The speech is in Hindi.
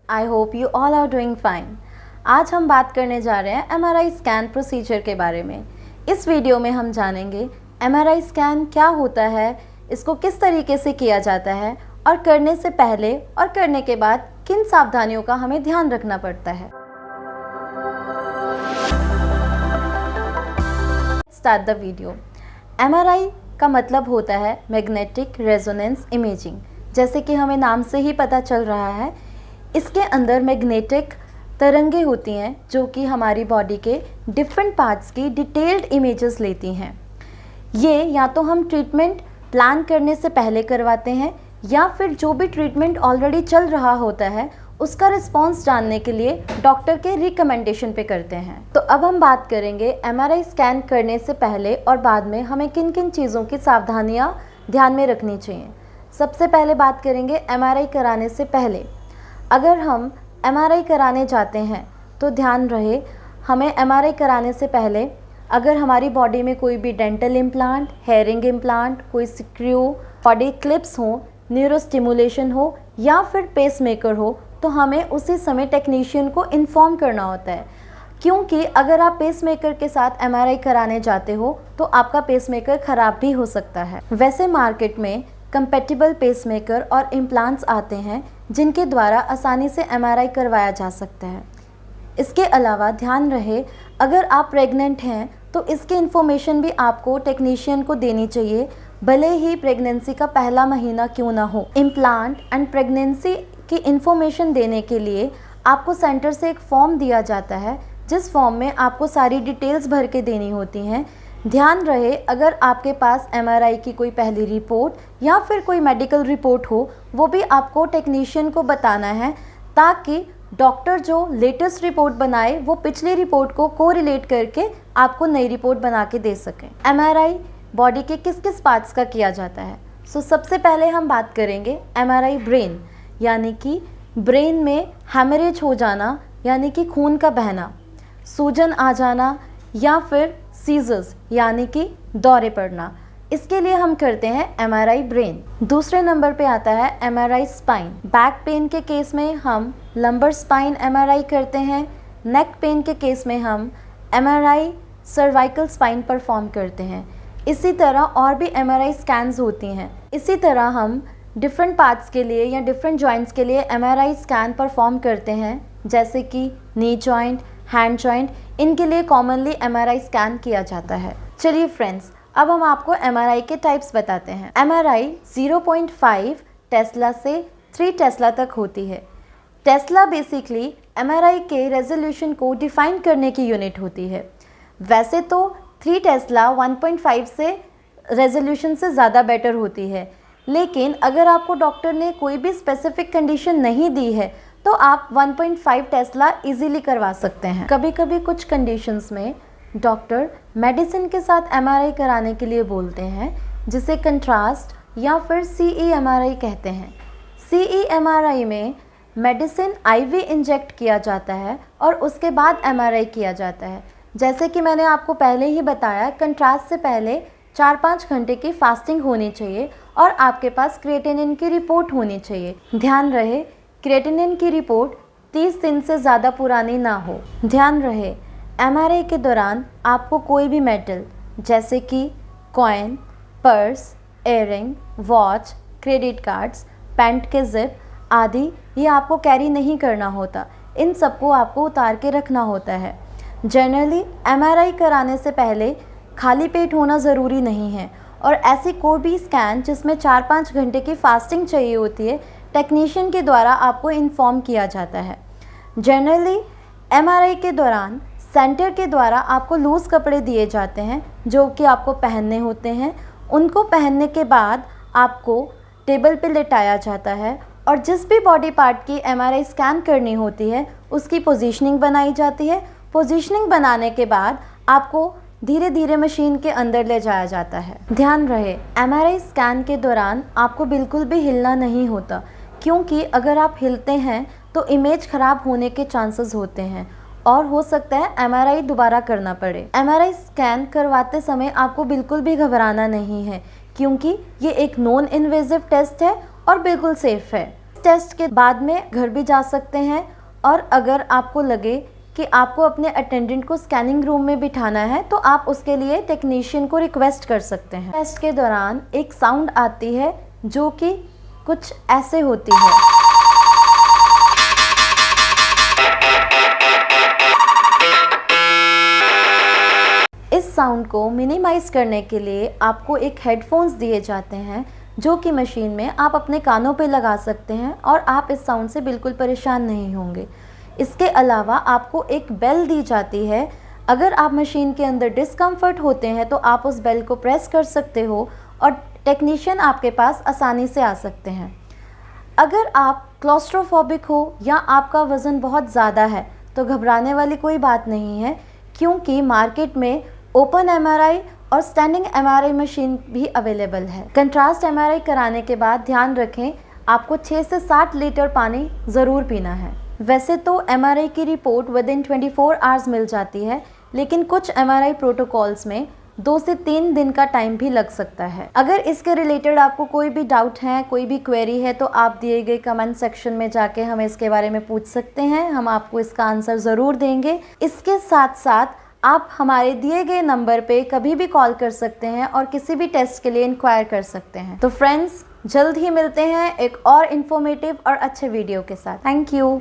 I hope you all are doing fine. आज हम बात करने जा रहे हैं MRI स्कैन प्रोसीजर के बारे में। इस वीडियो में हम जानेंगे MRI स्कैन क्या होता है, इसको किस तरीके से किया जाता है और करने से पहले और करने के बाद किन सावधानियों का हमें ध्यान रखना पड़ता है। Start the video. MRI का मतलब होता है मैग्नेटिक रेजोनेंस इमेजिंग। जैसे कि हमें नाम से ही पता चल रहा है, इसके अंदर मैग्नेटिक तरंगें होती हैं जो कि हमारी बॉडी के डिफरेंट पार्ट्स की डिटेल्ड इमेजेस लेती हैं। ये या तो हम ट्रीटमेंट प्लान करने से पहले करवाते हैं या फिर जो भी ट्रीटमेंट ऑलरेडी चल रहा होता है उसका रिस्पॉन्स जानने के लिए डॉक्टर के रिकमेंडेशन पे करते हैं। तो अब हम बात करेंगे MRI स्कैन करने से पहले और बाद में हमें किन किन चीज़ों की सावधानियां ध्यान में रखनी चाहिए। सबसे पहले बात करेंगे MRI कराने से पहले। अगर हम MRI कराने जाते हैं तो ध्यान रहे, हमें MRI कराने से पहले अगर हमारी बॉडी में कोई भी डेंटल इम्प्लांट, हेयरिंग इम्प्लांट, कोई स्क्रू, बॉडी क्लिप्स हो, न्यूरोस्टिमुलेशन हो या फिर पेसमेकर हो तो हमें उसी समय टेक्नीशियन को इन्फॉर्म करना होता है, क्योंकि अगर आप पेसमेकर के साथ MRI कराने जाते हो तो आपका पेसमेकर ख़राब भी हो सकता है। वैसे मार्केट में कंपैटिबल पेसमेकर और इम्प्लांट्स आते हैं जिनके द्वारा आसानी से MRI करवाया जा सकता है। इसके अलावा ध्यान रहे, अगर आप प्रेग्नेंट हैं तो इसकी इन्फॉर्मेशन भी आपको टेक्नीशियन को देनी चाहिए, भले ही प्रेगनेंसी का पहला महीना क्यों ना हो। इम्प्लांट एंड प्रेगनेंसी की इन्फॉर्मेशन देने के लिए आपको सेंटर से एक फॉर्म दिया जाता है, जिस फॉर्म में आपको सारी डिटेल्स भर के देनी होती हैं। ध्यान रहे, अगर आपके पास MRI की कोई पहली रिपोर्ट या फिर कोई मेडिकल रिपोर्ट हो, वो भी आपको टेक्नीशियन को बताना है, ताकि डॉक्टर जो लेटेस्ट रिपोर्ट बनाए वो पिछली रिपोर्ट को कोरिलेट करके आपको नई रिपोर्ट बना के दे सकें। MRI बॉडी के किस किस पार्ट्स का किया जाता है। सबसे पहले हम बात करेंगे MRI ब्रेन, यानी कि ब्रेन में हैमरेज हो जाना यानी कि खून का बहना, सूजन आ जाना या फिर सीजर्स यानी कि दौरे पड़ना, इसके लिए हम करते हैं MRI ब्रेन। दूसरे नंबर पे आता है MRI स्पाइन। बैक पेन के केस में हम लंबर स्पाइन MRI करते हैं। नेक पेन के केस में हम MRI सर्वाइकल स्पाइन परफॉर्म करते हैं। इसी तरह और भी MRI स्कैन्स होती हैं। इसी तरह हम डिफरेंट पार्ट्स के लिए या डिफरेंट जॉइंट्स के लिए MRI स्कैन परफॉर्म करते हैं, जैसे कि नी जॉइंट, हैंड जॉइंट, इनके लिए कॉमनली MRI स्कैन किया जाता है। चलिए फ्रेंड्स, अब हम आपको MRI के टाइप्स बताते हैं। MRI 0.5 टेस्ला से 3 टेस्ला तक होती है। टेस्ला बेसिकली MRI के रेजोल्यूशन को डिफाइन करने की यूनिट होती है। वैसे तो 3 टेस्ला 1.5 से रेजोल्यूशन से ज़्यादा बेटर होती है, लेकिन अगर आपको डॉक्टर ने कोई भी स्पेसिफिक कंडीशन नहीं दी है तो आप 1.5 टेस्ला इजीली करवा सकते हैं। कभी कभी कुछ कंडीशंस में डॉक्टर मेडिसिन के साथ MRI कराने के लिए बोलते हैं, जिसे कंट्रास्ट या फिर CE-MRI कहते हैं। CE-MRI में मेडिसिन IV इंजेक्ट किया जाता है और उसके बाद MRI किया जाता है। जैसे कि मैंने आपको पहले ही बताया, कंट्रास्ट से पहले 4-5 घंटे की फास्टिंग होनी चाहिए और आपके पास क्रिएटिनिन की रिपोर्ट होनी चाहिए। ध्यान रहे, क्रिएटिनिन की रिपोर्ट 30 दिन से ज़्यादा पुरानी ना हो। ध्यान रहे, MRI के दौरान आपको कोई भी मेटल जैसे कि coin, purse, earring, watch, credit cards, pant के जिप आदि ये आपको कैरी नहीं करना होता। इन सबको आपको उतार के रखना होता है। जनरली MRI कराने से पहले खाली पेट होना ज़रूरी नहीं है, और ऐसी कोई भी स्कैन जिसमें 4-5 घंटे की फास्टिंग चाहिए होती है, टेक्नीशियन के द्वारा आपको इन्फॉर्म किया जाता है। जनरली MRI के दौरान सेंटर के द्वारा आपको लूज़ कपड़े दिए जाते हैं जो कि आपको पहनने होते हैं। उनको पहनने के बाद आपको टेबल पे लेटाया जाता है और जिस भी बॉडी पार्ट की MRI स्कैन करनी होती है उसकी पोजीशनिंग बनाई जाती है। पोजीशनिंग बनाने के बाद आपको धीरे धीरे मशीन के अंदर ले जाया जाता है। ध्यान रहे, MRI स्कैन के दौरान आपको बिल्कुल भी हिलना नहीं होता, क्योंकि अगर आप हिलते हैं तो इमेज ख़राब होने के चांसेस होते हैं और हो सकता है MRI दोबारा करना पड़े। MRI स्कैन करवाते समय आपको बिल्कुल भी घबराना नहीं है, क्योंकि ये एक नॉन इन्वेजिव टेस्ट है और बिल्कुल सेफ है। टेस्ट के बाद में घर भी जा सकते हैं, और अगर आपको लगे कि आपको अपने अटेंडेंट को स्कैनिंग रूम में बिठाना है तो आप उसके लिए टेक्नीशियन को रिक्वेस्ट कर सकते हैं। टेस्ट के दौरान एक साउंड आती है जो कि कुछ ऐसे होती है। इस साउंड को मिनिमाइज करने के लिए आपको एक हेडफोन्स दिए जाते हैं जो कि मशीन में आप अपने कानों पे लगा सकते हैं और आप इस साउंड से बिल्कुल परेशान नहीं होंगे। इसके अलावा आपको एक बेल दी जाती है। अगर आप मशीन के अंदर डिस्कम्फर्ट होते हैं तो आप उस बेल को प्रेस कर सकते हो और टेक्नीशियन आपके पास आसानी से आ सकते हैं। अगर आप क्लॉस्ट्रोफोबिक हो या आपका वज़न बहुत ज़्यादा है तो घबराने वाली कोई बात नहीं है, क्योंकि मार्केट में ओपन एमआरआई और स्टैंडिंग एमआरआई मशीन भी अवेलेबल है। कंट्रास्ट एमआरआई कराने के बाद ध्यान रखें, आपको 6 से 7 लीटर पानी ज़रूर पीना है। वैसे तो एमआरआई की रिपोर्ट विदिन 24 आवर्स मिल जाती है, लेकिन कुछ एमआरआई प्रोटोकॉल्स में 2 से 3 दिन का टाइम भी लग सकता है। अगर इसके रिलेटेड आपको कोई भी डाउट है, कोई भी क्वेरी है, तो आप दिए गए कमेंट सेक्शन में जाके हमें इसके बारे में पूछ सकते हैं। हम आपको इसका आंसर ज़रूर देंगे। इसके साथ साथ आप हमारे दिए गए नंबर पे कभी भी कॉल कर सकते हैं और किसी भी टेस्ट के लिए इंक्वायर कर सकते हैं। तो फ्रेंड्स, जल्द ही मिलते हैं एक और इन्फॉर्मेटिव और अच्छे वीडियो के साथ। Thank you.